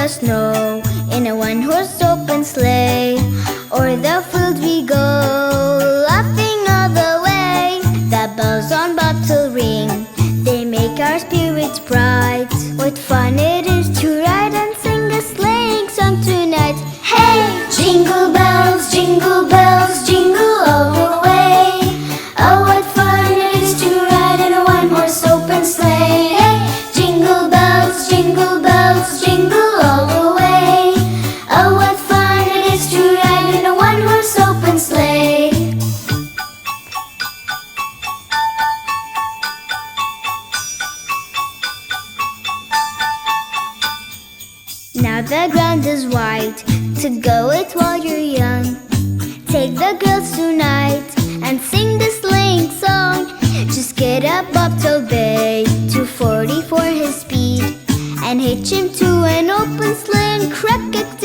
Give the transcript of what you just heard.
snow in a one-horse open sleigh. O'er the field we go, laughing all the way. The bells on bobtail ring, they make our spirits bright. What fun it is to ride and sing a sleighing song tonight. Hey! Jingle bells, jingle bells, jingle all the way. Oh, what fun it is to ride in a one-horse open sleigh. Hey! Jingle bells, jingle bells, jingle all the way. Oh, what fun it is to ride in a one-horse open sleigh. Now the ground is white to go it while you're young. Take the girls tonight and sing the sleighing song. Just get a bobtail bay to 40 for his speed and hitch him to an open sleigh and crack it